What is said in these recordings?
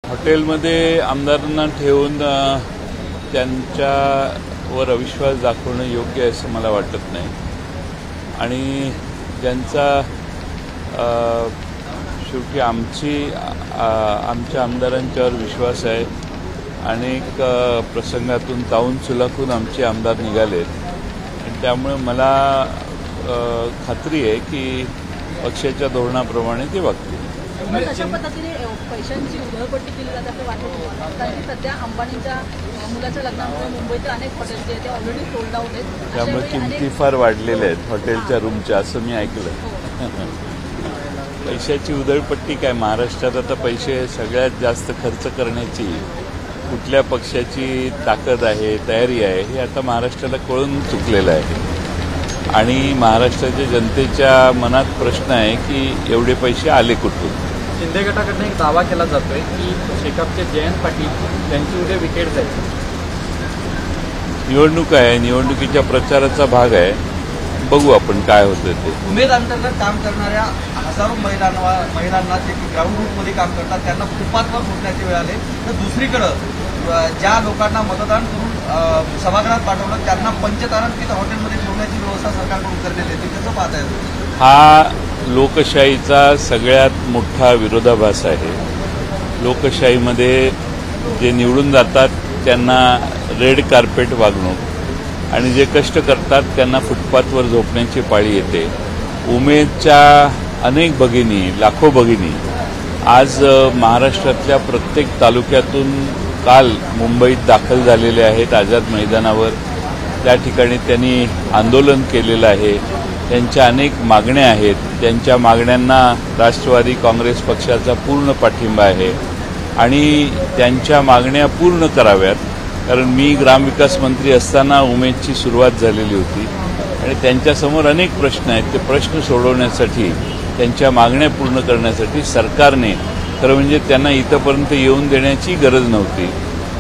हॉटेलमध्ये आमदारांना ठेवून त्यांच्यावर अविश्वास दाखवणं योग्य आहे असं मला वाटत नाही. आणि ज्यांचा शेवटी आमच्या आमदारांच्यावर विश्वास आहे. अनेक प्रसंगातून तावून सुलाखून आमचे आमदार निघालेत आणि त्यामुळे मला खात्री आहे की पक्षाच्या धोरणाप्रमाणे ते वागतील. अशा पद्धतीने पैशांची उधळपट्टी केली जाते असं वाटत नाही. सध्या अंबानींच्या मुलाच्या लग्नामुळे मुंबईतील अनेक हॉटेल्स जे ते ऑलरेडी सोल्ड आउट आहेत. त्यामुळे किमती फार वाढलेल्या आहेत हॉटेलच्या रूमच्या असं मी ऐकलं. पैशाची उधळपट्टी काय, महाराष्ट्रात आता पैसे सगळ्यात जास्त खर्च करण्याची कुठल्या पक्षाची ताकद आहे, तयारी आहे हे आता महाराष्ट्राला कळून चुकलेलं आहे. आणि महाराष्ट्राच्या जनतेच्या मनात प्रश्न आहे की एवढे पैसे आले कुठून. शिंदे गटाकडनं एक दावा केला जातोय की शेकापचे जयंत पाटील यांची उद्या विकेट जाईल. निवडणूक आहे, निवडणुकीच्या प्रचाराचा भाग आहे. बघू आपण काय होतं ते. उमेद अंतर्गत काम करणाऱ्या हजारो महिलांना जे ग्राउंड रूटमध्ये काम करतात त्यांना फुटपाथवर पोहोचण्याचे वेळ आले. तर दुसरीकडं ज्या लोकांना मतदान करून सभागृहात पाठवलं त्यांना पंचतारांकित हॉटेलमध्ये ठेवण्याची व्यवस्था सरकारकडून करण्यात येते. कसं पाहताय? हा लोकशाहीचा सगळ्यात मोठा विरोधाभास आहे. लोकशाहीमध्ये जे निवडून जातात त्यांना रेड कार्पेट वागणूक आणि जे कष्ट करतात त्यांना फुटपाथवर झोपण्याची पाळी येते. उमेदच्या अनेक भगिनी, लाखो भगिनी आज महाराष्ट्रातल्या प्रत्येक तालुक्यातून काल मुंबईत दाखल झालेले आहेत आझाद मैदानावर. त्या ठिकाणी त्यांनी आंदोलन केलेलं आहे. त्यांच्या अनेक मागण्या आहेत. त्यांच्या मागण्यांना राष्ट्रवादी काँग्रेस पक्षाचा पूर्ण पाठिंबा आहे आणि त्यांच्या मागण्या पूर्ण कराव्यात. कारण मी ग्रामविकास मंत्री असताना उमेदची सुरुवात झालेली होती आणि त्यांच्यासमोर अनेक प्रश्न आहेत. ते प्रश्न सोडवण्यासाठी, त्यांच्या मागण्या पूर्ण करण्यासाठी सरकारने खरं म्हणजे त्यांना इथंपर्यंत येऊन देण्याची गरज नव्हती.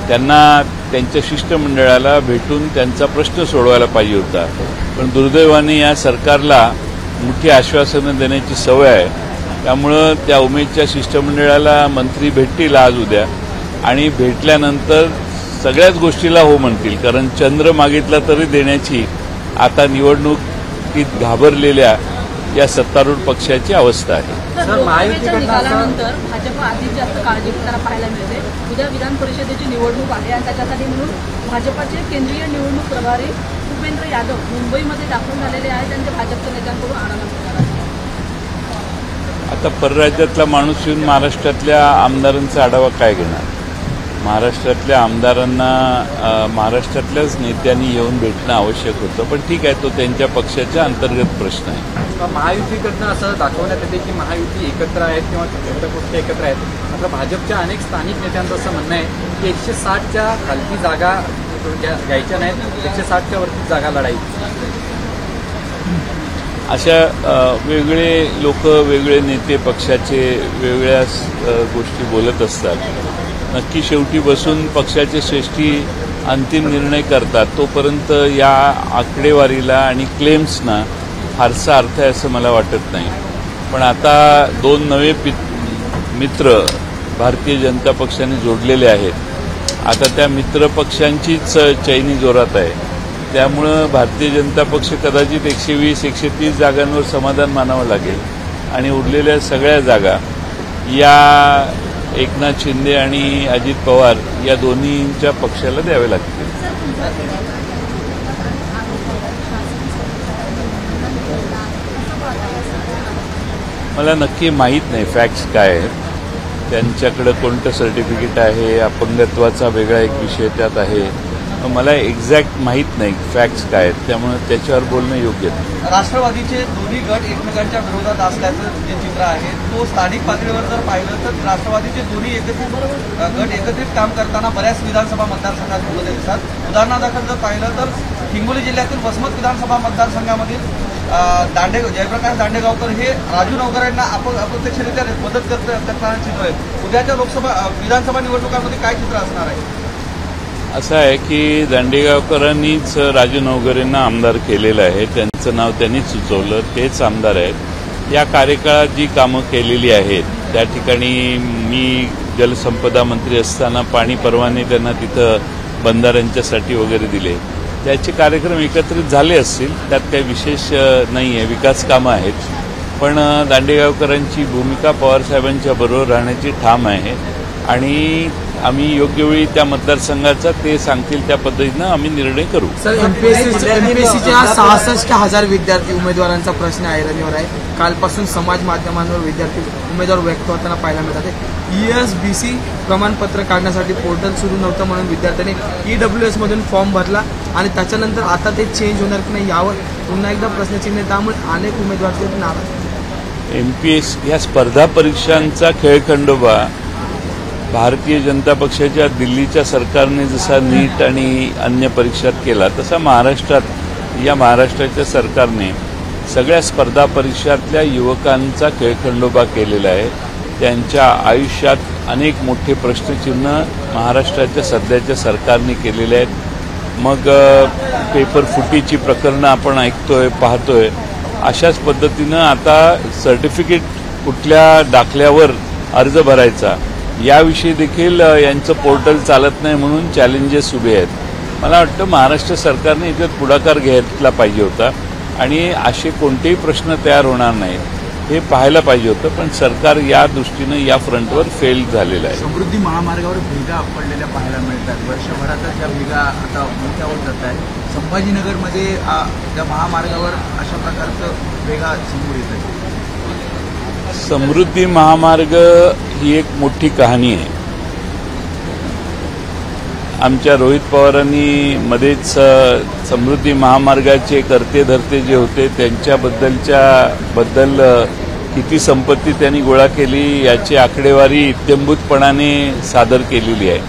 त्यांना त्यांच्या शिष्टमंडळाला भेटून त्यांचा प्रश्न सोडवायला पाहिजे होता. पण दुर्दैवाने या सरकारला मोठी आश्वासनं देण्याची सवय आहे. त्यामुळं त्या उमेदच्या शिष्टमंडळाला मंत्री भेटतील आज उद्या आणि भेटल्यानंतर सगळ्याच गोष्टीला हो म्हणतील. कारण चंद्र मागितला तरी देण्याची आता निवडणुकीत घाबरलेल्या या सत्तारूढ पक्षाची अवस्था आहे. महायुतीच्या निकालानंतर भाजप आधीच जास्त काळजी घेताना पाहायला मिळते. उद्या विधान परिषदेची निवडणूक आहे आणि त्याच्यासाठी म्हणून भाजपचे केंद्रीय निवडणूक प्रभारी भूपेंद्र यादव मुंबईमध्ये दाखल झालेले आहेत. त्यांचे भाजपच्या नेत्यांकडून आढावा. आता परराज्यातला माणूस येऊन महाराष्ट्रातल्या आमदारांचा आढावा काय घेणार? महाराष्ट्रातल्या आमदारांना महाराष्ट्रातल्याच नेत्यांनी येऊन भेटणं आवश्यक होतं. पण ठीक आहे, तो त्यांच्या पक्षाच्या अंतर्गत प्रश्न आहे. महायुतीकडनं असं दाखवण्यात येते की महायुती एकत्र आहेत किंवा छोट्या गोष्टी एकत्र आहेत. मात्र भाजपच्या अनेक स्थानिक नेत्यांचं असं म्हणणं आहे की 160च्या खालती जागा घ्यायच्या नाहीत, 160च्या वरती जागा लढायची. अशा वेगळे लोक, वेगळे नेते पक्षाचे वेगळ्या गोष्टी बोलत असतात. नक्की शेवटी बसून पक्षाचे श्रेष्ठी अंतिम निर्णय करतात. तोपर्यंत या आकडेवारीला आणि क्लेम्सना फारसा अर्थ आहे असं मला वाटत नाही. पण आता दोन नवे मित्र भारतीय जनता पक्षाने जोडलेले आहेत. आता त्या मित्र पक्षांचीच चैनी जोरात आहे. त्यामुळं भारतीय जनता पक्ष कदाचित 120-130 जागांवर समाधान मानावं लागेल आणि उरलेल्या सगळ्या जागा या एकनाथ शिंदे आणि अजित पवार या दोन्हींच्या पक्षाला द्यावे लागतील. मला नक्की माहीत नाही फॅक्ट्स काय आहेत. त्यांच्याकडे कोणतं सर्टिफिकेट आहे, अपंगत्वाचा वेगळा एक विषय त्यात आहे. मला एक्झॅक्ट माहीत नाही फॅक्ट्स काय आहेत. त्यामुळे त्याच्यावर बोलणं योग्य नाही. राष्ट्रवादीचे दोन्ही गट एकमेकांच्या विरोधात असल्याचं जे चित्र आहे तो स्थानिक पातळीवर जर पाहिलं तर राष्ट्रवादीचे दोन्ही गट एकत्रित काम करताना बऱ्याच विधानसभा मतदारसंघांमध्ये दिसतात. उदाहरणादाखल जर पाहिलं तर हिंगोली जिल्ह्यातील वसमत विधानसभा मतदारसंघामधील जयप्रकाश दांडेगावकर हे राजू नवकर यांना अप्रत्यक्षरित्या मदत करताना चित्र आहे. उद्याच्या विधानसभा निवडणुकांमध्ये काय चित्र असणार आहे? असं आहे की दांडेगावकरांनीच राजू नवकरेंना आमदार केलेलं आहे. त्यांचं नाव त्यांनीच सुचवलं, तेच आमदार आहेत. या कार्यकाळात जी कामं केलेली आहेत त्या ठिकाणी मी जलसंपदा मंत्री असताना पाणी परवाने त्यांना तिथं बंधाऱ्यांच्यासाठी वगैरे दिले. त्याचे कार्यक्रम एकत्रित झाले असतील, त्यात काही विशेष नाही आहे, विकास कामं आहेत. पण दांडेगावकरांची भूमिका पवारसाहेबांच्या बरोबर राहण्याची ठाम आहे आणि आम्ही योग्य वेळी त्या मतदारसंघाचा ते सांगतील त्या पद्धतीनं आम्ही निर्णय करू. सर, एमपीएससीच्या 66,000 विद्यार्थी उमेदवारांचा प्रश्न ऐरणीवर आहे. कालपासून समाज माध्यमांवर विद्यार्थी उमेदवार व्यक्त होताना पाहायला मिळतात. ESBC प्रमाणपत्र काढण्यासाठी पोर्टल सुरू नव्हतं म्हणून विद्यार्थ्यांनी EWS मधून फॉर्म भरला आणि त्याच्यानंतर आता ते चेंज होणार की नाही यावर पुन्हा एकदा प्रश्नचिन्ह, त्यामुळे अनेक उमेदवार नाराज. MPS या स्पर्धा परीक्षांचा खेळखंडोबा भारतीय जनता पक्षाच्या दिल्लीच्या सरकारने जसा नीट आणि अन्य परीक्षात केला तसा महाराष्ट्राच्या सरकारने सगळ्या स्पर्धा परीक्षातल्या युवकांचा खेळखंडोबा केलेला आहे. त्यांच्या आयुष्यात अनेक मोठे प्रश्नचिन्ह महाराष्ट्राच्या सध्याच्या सरकारने केलेले आहेत. मग पेपर फुटीची प्रकरणं आपण ऐकतोय, पाहतोय. अशाच पद्धतीनं आता सर्टिफिकेट कुठल्या दाखल्यावर अर्ज भरायचा याविषयी देखील यांचं पोर्टल चालत नाही म्हणून चॅलेंजेस उभे आहेत. मला वाटतं महाराष्ट्र सरकारने याच्यात पुढाकार घेतला पाहिजे होता आणि असे कोणतेही प्रश्न तयार होणार नाहीत हे पाहायला पाहिजे होतं. पण सरकार या दृष्टीनं या फ्रंटवर फेल झालेलं आहे. समृद्धी महामार्गावर भेगा पडलेल्या पाहायला मिळतात. वर्षभरातच त्या भेगा आता मोठ्या होत जात आहेत. संभाजीनगरमध्ये त्या महामार्गावर अशा प्रकारचं भेगा समोर येत आहे. समृद्धी महामार्ग ही एक मोठी कहाणी आहे. आमच्या रोहित पवारांनी मध्येच समृद्धी महामार्गाचे करते धरते जे होते त्यांच्याबद्दल किती संपत्ती त्यांनी गोळा केली याची आकडेवारी इत्थंभूतपणाने सादर केलेली आहे.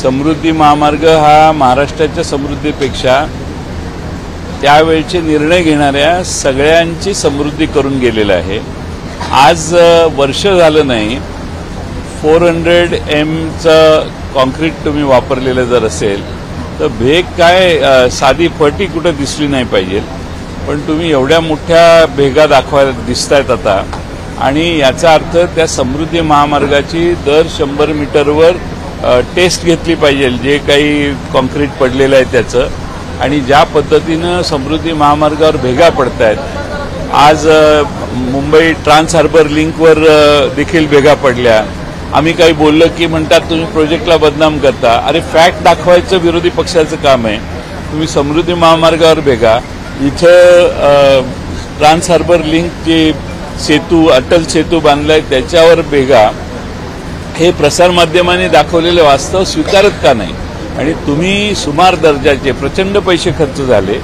समृद्धी महामार्ग हा महाराष्ट्राच्या समृद्धीपेक्षा त्यावेळचे निर्णय घेणाऱ्या सगळ्यांची समृद्धी करून गेलेला आहे. आज वर्ष झालं नाही 400M कॉन्क्रीट तुम्ही वापरलेलं जर असेल तर भेग काय साधी फटी कुठं दिसली नाही पाहिजे. पण तुम्ही एवढ्या मोठ्या भेगा दाखवायला दिसतायत आता आणि याचा अर्थ त्या समृद्धी महामार्गाची दर 100 मीटरवर टेस्ट घेतली पाहिजे जे काही कॉन्क्रीट पडलेलं आहे त्याचं. आणि ज्या पद्धतीनं समृद्धी महामार्गावर भेगा पडत आहेत, आज मुंबई ट्रान्स हार्बर लिंकवर देखील भेगा पडल्या. आम्ही काही बोललं की म्हणतात तुम्ही प्रोजेक्टला बदनाम करता. अरे फॅक्ट दाखवायचं विरोधी पक्षाचं काम आहे. तुम्ही समृद्धी महामार्गावर भेगा, इथं ट्रान्स हार्बर लिंक जे सेतू अटल सेतू बांधलाय त्याच्यावर भेगा, हे प्रसारमाध्यमांनी दाखवलेलं वास्तव स्वीकारत का नाही. आणि तुम्ही सुमार दर्जाचे प्रचंड पैसे खर्च झाले.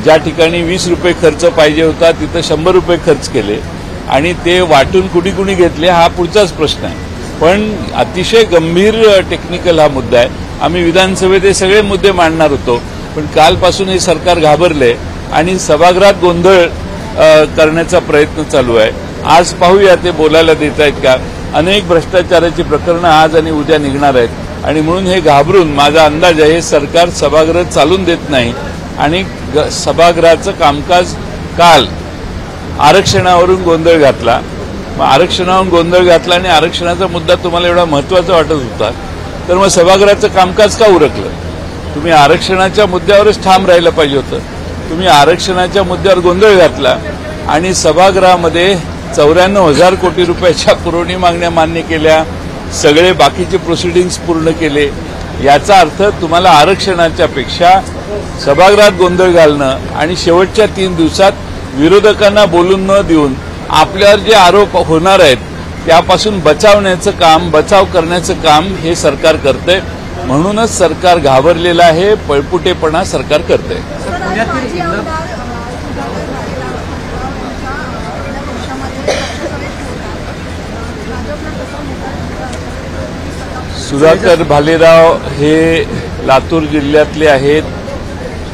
ज्या ठिकाणी 20 रुपये खर्च पाहिजे होता तिथं 100 रुपये खर्च केले आणि ते वाटून कुणी घेतले हा पुढचाच प्रश्न आहे. पण अतिशय गंभीर टेक्निकल हा मुद्दा आहे. आम्ही विधानसभेत हे सगळे मुद्दे मांडणार होतो पण कालपासून हे सरकार घाबरले आणि सभागृहात गोंधळ करण्याचा प्रयत्न चालू आहे. आज पाहूया ते बोलायला देत आहेत का. अनेक भ्रष्टाचाराची प्रकरणं आज आणि उद्या निघणार आहेत आणि म्हणून हे घाबरून माझा अंदाज आहे सरकार सभागृह चालून देत नाही आणि सभागृहाचं कामकाज काल आरक्षणावरून गोंधळ घातला. मग आरक्षणावरून गोंधळ घातला आणि आरक्षणाचा मुद्दा तुम्हाला एवढा महत्वाचा वाटत होता तर मग सभागृहाचं कामकाज का उरकलं. तुम्ही आरक्षणाच्या मुद्द्यावरच ठाम राहिलं पाहिजे होतं. तुम्ही आरक्षणाच्या मुद्द्यावर गोंधळ घातला आणि सभागृहामध्ये 94,000 कोटी रुपयाच्या पुरवणी मागण्या मान्य केल्या, सगळे बाकीचे प्रोसिडिंग्स पूर्ण केले. याचा अर्थ तुम्हाला आरक्षणाच्या पेक्षा सभागृहात गोंधळ घालणं आणि शेवटच्या 3 दिवसात विरोधकांना बोलून न देऊन आपल्यावर जे आरोप होणार आहेत त्यापासून बचाव करण्याचं काम हे सरकार करतंय. म्हणूनच सरकार घाबरलेलं आहे, पळपुटेपणा सरकार करतंय. सुधाकर भालेराव हे लातूर जिल्ह्यातले आहेत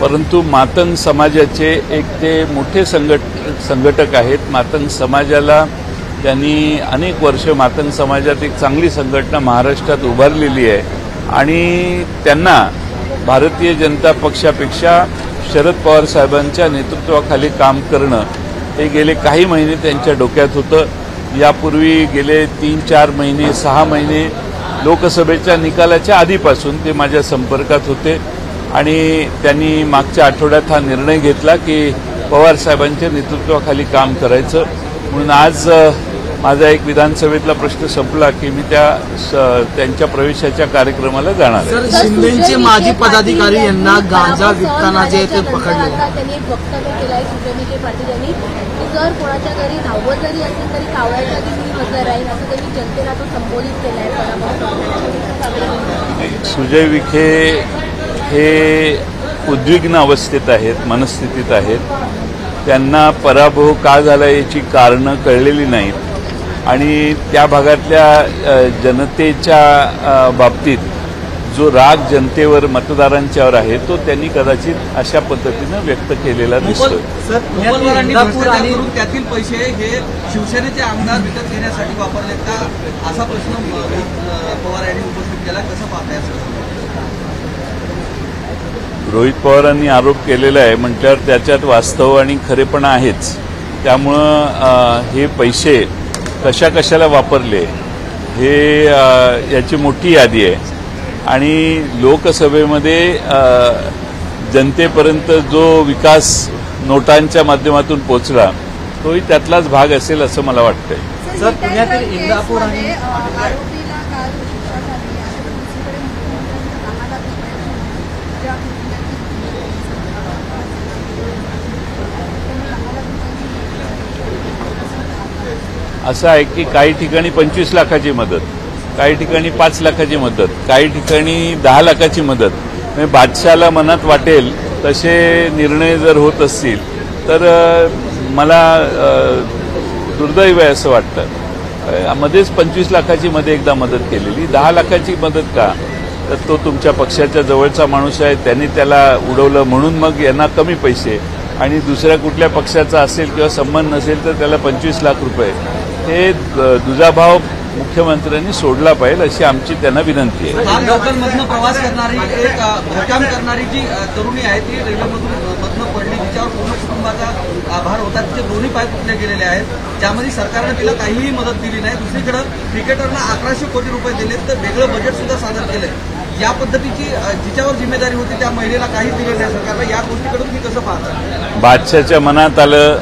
परंतु मातंग समाजाचे एक ते मोठे संघटक आहेत. मातंग समाजाला त्यांनी अनेक वर्ष मातंग समाजात एक चांगली संघटना महाराष्ट्रात उभारलेली आहे आणि त्यांना भारतीय जनता पक्षापेक्षा शरद पवार साहेबांच्या नेतृत्वाखाली काम करणं हे गेले काही महिने त्यांच्या डोक्यात होतं. यापूर्वी गेले 3-4 महिने 6 महिने लोकसभेच्या निकालाच्या आधीपासून ते माझ्या संपर्कात होते आणि त्यांनी मागच्या आठवड्यात हा निर्णय घेतला की पवार साहेबांच्या नेतृत्वाखाली काम करायचं. म्हणून आज माझा एक विधानसभेतला प्रश्न संपला की मी त्यांच्या प्रवेशाच्या कार्यक्रमाला जाणार आहे. सर, शिंदेचे माजी पदाधिकारी यांना गांजा विकताना जे ते पकडले. त्यांनी एक वक्तव्य केलं आहे सुप्रिया पाटील यांनी की जर कोणाच्या घरी 90 जरी असेल तरी कावळ्याच्या आधी मी हजर राहील असं त्यांनी जनतेला तो संबोधित केलं आहे. सुजय विखे हे उद्विग्न अवस्थेत आहेत, मनस्थितीत आहेत. त्यांना पराभव का झाला याची कारणं कळलेली नाहीत आणि त्या भागातल्या जनतेच्या बाबतीत जो राग जनतेवर मतदारांच्यावर आहे तो त्यांनी कदाचित अशा पद्धतीनं व्यक्त केलेला दिसतोय. मोपलवारांनी भ्रष्टाचार करून त्यातील पैसे हे शिवसेनेचे आमदार विकत घेण्यासाठी वापरलेत का असा प्रश्न पवार यांनी उपस्थित केला. कसं पाहताय? रोहित पवारांनी आरोप केलेला आहे म्हटल्यावर त्याच्यात वास्तव आणि खरेपणा आहेच. त्यामुळं हे पैसे कशा कशाला वापरले हे याची मोठी यादी आहे आणि लोकसभेमध्ये जनतेपर्यंत जो विकास नोटांच्या माध्यमातून पोचला तोही त्यातलाच भाग असेल असं मला वाटतंय. सर, पुण्यातील इंदापूर आणि असं आहे की काही ठिकाणी 25 लाखाची मदत, काही ठिकाणी 5 लाखाची मदत, काही ठिकाणी 10 लाखाची मदत. म्हणजे बादशाला मनात वाटेल तसे निर्णय जर होत असतील तर मला दुर्दैव आहे असं वाटतं. मध्येच 25 लाखाची मध्ये एकदा मदत केलेली, 10 लाखाची मदत का? तर तो तुमच्या पक्षाच्या जवळचा माणूस आहे, त्यांनी त्याला उडवलं म्हणून मग यांना कमी पैसे आणि दुसऱ्या कुठल्या पक्षाचा असेल किंवा संबंध नसेल तर त्याला 25 लाख रुपये. हे दुजाभाव मुख्यमंत्र्यांनी सोडला पाहिजे अशी आमची त्यांना विनंती आहे. लोकलमधनं प्रवास करणारी एक घरकाम करणारी जी तरुणी आहे ती रेल्वेमधून पडली, तिच्यावर पूर्ण कुटुंबाचा भार होता. तिचे दोन्ही पाय तुटले गेलेले आहेत, ज्यामध्ये सरकारनं तिला काहीही मदत दिली नाही. दुसरीकडे क्रिकेटरना 1100 कोटी रुपये दिलेत तर वेगळं बजेट सुद्धा सादर केलंय. या पद्धतीची जिच्यावर जिम्मेदारी होती त्या महिलेला काही दिलं नाही सरकारला. या गोष्टीकडून मी कसं पाहता? बादशाच्या मनात आलं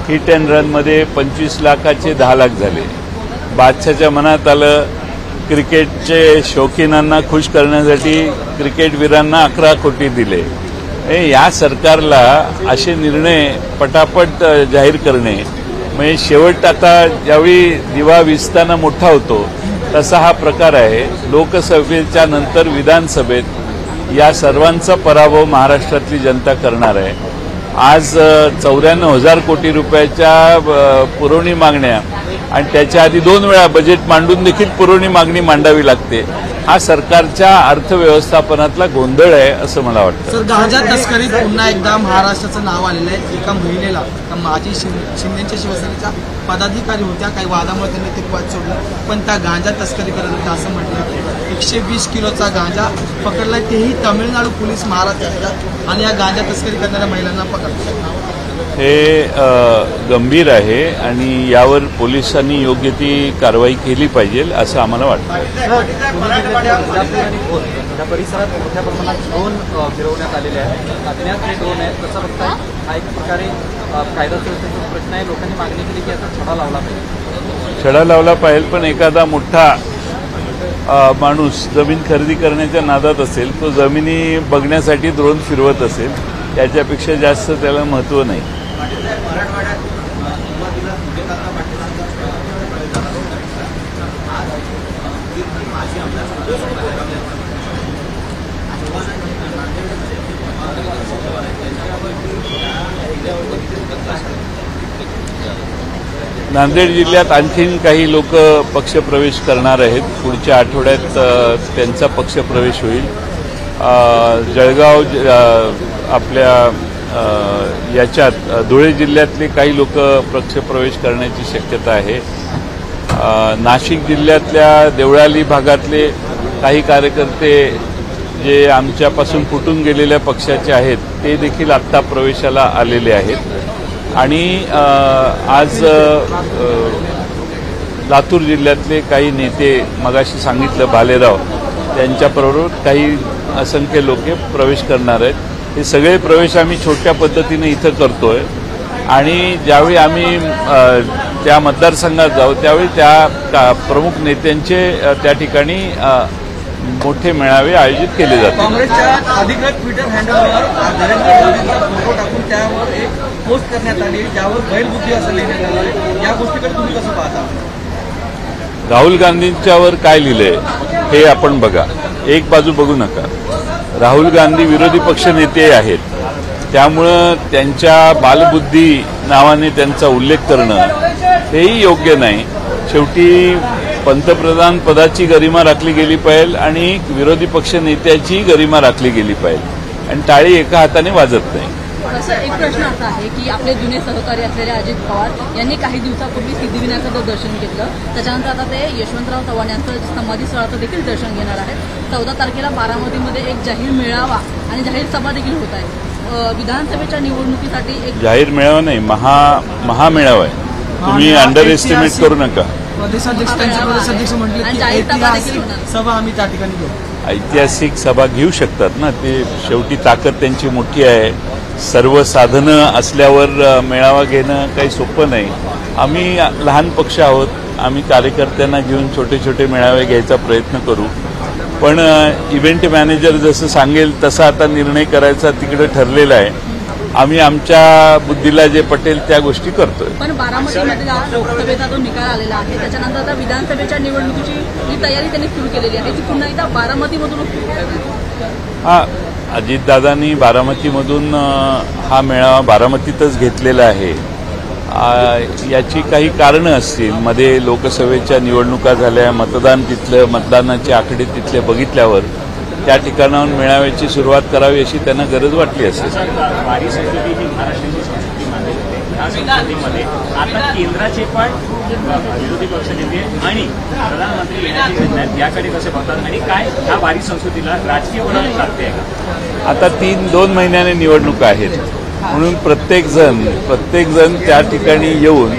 हिट अँड रनमध्ये 25 लाखाचे 10 लाख झाले. बादशाच्या मनात आलं क्रिकेटचे शौकीनांना खुश करण्यासाठी क्रिकेटवीरांना 11 कोटी दिले. या सरकारला असे निर्णय पटापट जाहीर करणे म्हणजे शेवट आता ज्यावेळी दिवा विझताना मोठा होतो तसा हा प्रकार आहे. लोकसभेच्या नंतर विधानसभेत या सर्वांचा पराभव महाराष्ट्रातली जनता करणार आहे. आज 94,000 कोटी रुपयाच्या पुरवणी मागण्या आणि त्याच्या आधी 2 वेळा बजेट मांडून देखील पुरवणी मागणी मांडावी लागते. हा सरकारच्या अर्थव्यवस्थापनातला गोंधळ आहे असं मला वाटतं. सर, गांजा तस्करीत पुन्हा एकदा महाराष्ट्राचं नाव आलेलं आहे. एका महिलेला माजी शिंदेच्या शिवसेनेच्या पदाधिकारी होत्या, काही वादामुळे त्यांनी ते पद सोडलं, पण त्या गांजा तस्करी करत होत्या असं म्हटलं. 120 किलोचा गांजा पकडलाय, तेही तामिळनाडू पोलीस महाराष्ट्रात आणि या गांजा तस्करी करणाऱ्या महिलांना पकडतात. हे गंभीर आहे आणि यावर पोलिसांनी योग्य ती कारवाई केली पाहिजे असं आम्हाला वाटतं. त्या परिसरात मोठ्या प्रमाणात ड्रोन फिरवण्यात आलेले आहेत. अज्ञात हे ड्रोन आहेत. कसं बघताय? हा एक प्रकारे कायदा सुव्यवस्थेचा प्रश्न आहे. लोकांनी मागणी केली की याचा छडा लावला पाहिजे. छडा लावला पाहिजे, पण एखादा मोठा माणूस जमीन खरेदी करण्याच्या नादात असेल, तो जमिनी बघण्यासाठी ड्रोन फिरवत असेल, त्याच्यापेक्षा जास्त त्याला महत्त्व नाही. नांदेड जिल्ह्यात आणखीन काही लोक पक्षप्रवेश करणार आहेत. पुढच्या आठवड्यात त्यांचा पक्षप्रवेश होईल. जळगाव आपल्या याच्यात धुळे जिल्ह्यातले काही लोक पक्षप्रवेश करण्याची शक्यता आहे. नाशिक जिल्ह्यातल्या देवळाली भागातले काही कार्यकर्ते जे आमच्यापासून फुटून गेलेल्या पक्षाचे आहेत ते देखील आत्ता प्रवेशाला आलेले आहेत. आणि आज लातूर जिल्ह्यातले काही नेते मगाशी सांगितलं भालेराव त्यांच्याबरोबर काही असंख्य लोक प्रवेश करणार आहेत। हे सगळे प्रवेश आम्ही छोट्या पद्धतीने इथं करतोय आणि ज्यावेळी आम्ही त्या मतदारसंघात जाऊ त्यावेळी त्या प्रमुख नेत्यांचे त्या ठिकाणी मोठे मेळावे आयोजित केले जातात। काँग्रेसच्या अधिकृत ट्विटर हँडलवर नरेंद्र मोदींचा फोटो टाकून त्यावर एक पोस्ट करण्यात आली ज्यावर गैरबुद्धी असं लिहिण्यात आलं आहे। या गोष्टीकडे तुम्ही कसं पाहता? राहुल गांधींच्यावर काय लिहिलंय हे आपण बघा, एक बाजू बघू नका। राहुल गांधी विरोधी पक्ष नेते आहेत, त्यामुळं त्यांच्या बालबुद्धी नावाने त्यांचा उल्लेख करणं हेही योग्य नाही। शेवटी पंतप्रधान पदाची गरिमा राखली गेली पाहिजे आणि विरोधी पक्ष नेत्याची गरिमा राखली गेली पाहिजे आणि टाळी एका हाताने वाजत नाही। असं एक प्रश्न असा आहे की आपले जुने सहकारी असलेले अजित पवार यांनी काही दिवसापूर्वी सिद्धिविनायकाचं दर्शन घेतलं, त्याच्यानंतर आता ते यशवंतराव चव्हाण यांचं समाधी स्थळाचं देखील दर्शन घेणार आहेत। 14 तारखेला बारामतीमध्ये एक जाहीर मेळावा आणि जाहीर सभा देखील होत आहे। विधानसभेच्या निवडणुकीसाठी एक जाहीर मेळावा नाही, महामेळावा आहे। तुम्ही अंडर एस्टिमेट करू नका। प्रदेशाध्यक्ष म्हटले की ऐतिहासिक सभा आम्ही त्या ठिकाणी घेऊ। ऐतिहासिक सभा घेऊ शकतात ना, ते शेवटी ताकद त्यांची मोठी आहे। सर्व साधनं असल्यावर मेळावा घेणं काही सोपं नाही। आम्ही लहान पक्ष आहोत, आम्ही कार्यकर्त्यांना घेऊन छोटे छोटे मेळावे घ्यायचा प्रयत्न करू, पण इव्हेंट मॅनेजर जसं सांगेल तसा आता निर्णय करायचा तिकडे ठरलेला आहे। आम्ही आमच्या बुद्धीला जे पटेल त्या गोष्टी करतोय। पण बारामतीमधला लोकसभेचा जो निकाल आलेला आहे त्याच्यानंतर आता विधानसभेच्या निवडणुकीची ही तयारी त्यांनी सुरू केलेली आहे, ती पुन्हा एकदा बारामतीमधून हा अजितदादांनी बारामतीमधून हा मेळावा बारामतीतच घेतलेला आहे। याची काही कारणं असतील, मध्ये लोकसभेच्या निवडणुका झाल्या, मतदान तिथलं, मतदानाची आकडे तिथले बघितल्यावर त्या ठिकाणाहून मेळाव्याची सुरुवात करावी अशी त्यांना गरज वाटली असेल। वारी संस्कृती ही महाराष्ट्राची संस्कृती मानली जाते। या संस्कृतीमध्ये आता केंद्राचे पण विरोधी पक्षनेते आणि प्रधानमंत्री येण्याची योजना आहेत, याकडे कसे बघतात आणि काय ह्या वारी संस्कृतीला राजकीय वळण लागते आहे का? आता 2 महिन्याने निवडणुका आहेत म्हणून प्रत्येक जण त्या ठिकाणी येऊन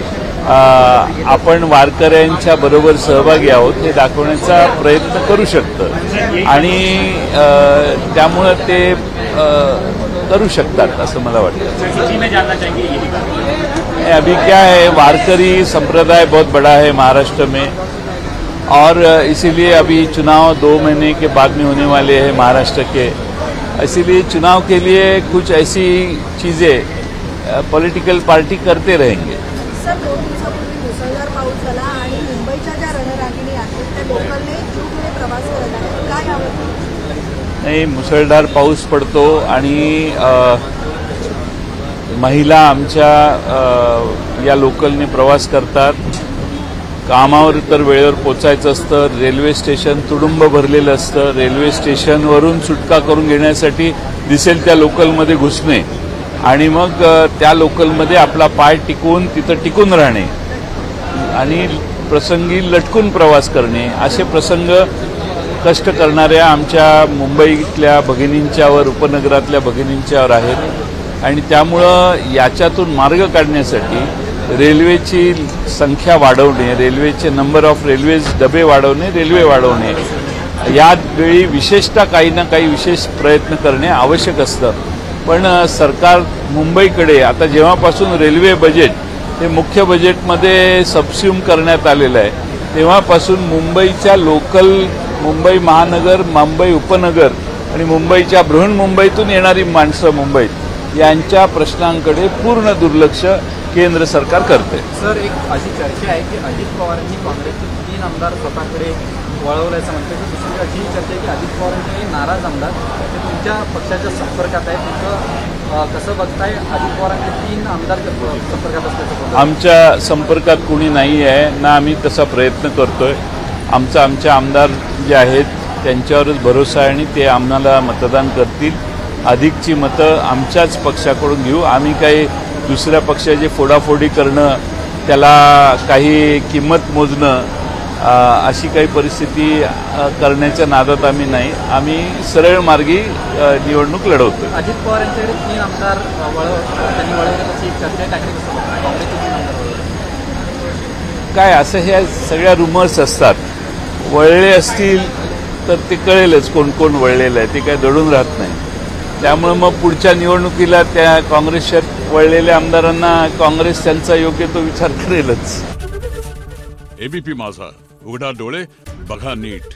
आपण वारकऱ्यांच्या बरोबर सहभागी आहोत हे दाखवण्याचा प्रयत्न करू शकतं आणि त्यामुळं ते करू शकतात असं मला वाटतं। अभी क्या है, वारकरी संप्रदाय बहुत बड़ा है महाराष्ट्र में और इसीलिए अभी चुनाव 2 महीने के बाद में होने वाले हैं महाराष्ट्र के, इसीलिए चुनाव के लिए कुछ ऐसी चीजें पॉलिटिकल पार्टी करते रहेंगे। सर 2 दिवसापूर्वी मुसळधार पाऊस झाला आणि मुंबईच्या ज्या रणरागिणी आहेत त्या लोकांनी ट्यूबने प्रवास करत आहेत, काय आवडतं? नाही, मुसळधार पाऊस पडतो आणि महिला आमच्या या लोकलने प्रवास करतात। कामावर तर वेळेवर पोचायचं असतं, रेल्वे स्टेशन तुडुंब भरलेलं असतं, रेल्वे स्टेशनवरून सुटका करून घेण्यासाठी दिसेल त्या लोकलमध्ये घुसणे आणि मग त्या लोकलमध्ये आपला पाय टिकवून तिथं टिकून राहणे आणि प्रसंगी लटकून प्रवास करणे असे प्रसंग कष्ट करणाऱ्या आमच्या मुंबईतल्या भगिनींच्यावर, उपनगरातल्या भगिनींच्यावर आहेत आणि त्यामुळं याच्यातून मार्ग काढण्यासाठी रेल्वेची संख्या वाढवणे, रेल्वेचे नंबर ऑफ रेल्वेज डबे वाढवणे, रेल्वे वाढवणे, यावेळी विशेषतः काही ना काही विशेष प्रयत्न करणे आवश्यक असतं। पण सरकार मुंबईकडे आता जेव्हापासून रेल्वे बजेट हे मुख्य बजेटमध्ये सबस्यूम करण्यात आलेलं आहे तेव्हापासून मुंबईच्या लोकल, मुंबई महानगर, मुंबई उपनगर आणि मुंबईच्या बृहन्मुंबईतून येणारी माणसं मुंबईत यांच्या प्रश्नांकडे पूर्ण दुर्लक्ष केंद्र सरकार करते। सर, एक अशी चर्चा आहे की अजित पवारांनी काँग्रेसचे 3 आमदार स्वतःकडे वळवल्याचं म्हणते की दुसरी अशी चर्चा आहे की अजित पवारांचे नाराज आमदार ते तुमच्या पक्षाच्या संपर्कात आहेत, तुमचं कसं बघताय? अजित पवारांचे 3 आमदार संपर्कात असल्याचं आमच्या संपर्कात कोणी नाही आहे ना, आम्ही तसा प्रयत्न करतोय। आमच्या आमदार जे आहेत त्यांच्यावरच भरोसा आहे आणि ते आम्हाला मतदान करतील। अधिकची मतं आमच्याच पक्षाकडून घेऊ। आम्ही काही दुसऱ्या पक्षाची फोडाफोडी करणं, त्याला काही किंमत मोजणं अशी काही परिस्थिती करण्याच्या नादात आम्ही नाही। आम्ही सरळ मार्गी निवडणूक लढवतो। अजित पवार यांच्याकडे 3 आमदार त्यांनी वळवले, तशी एक चर्चा आहे, त्याकडे कसं काँग्रेसचे 3 आमदार काय असं ह्या सगळ्या रुमर्स असतात. वळले असतील तर ते कळेलच कोण कोण वळलेलं आहे, ते काय दडून राहत नाही. त्यामुळे मग पुढच्या निवडणुकीला त्या काँग्रेसच्या वळलेल्या आमदारांना काँग्रेस त्यांचा योग्य तो विचार करेलच. एबीपी माझा, उघडा डोळे बघा नीट.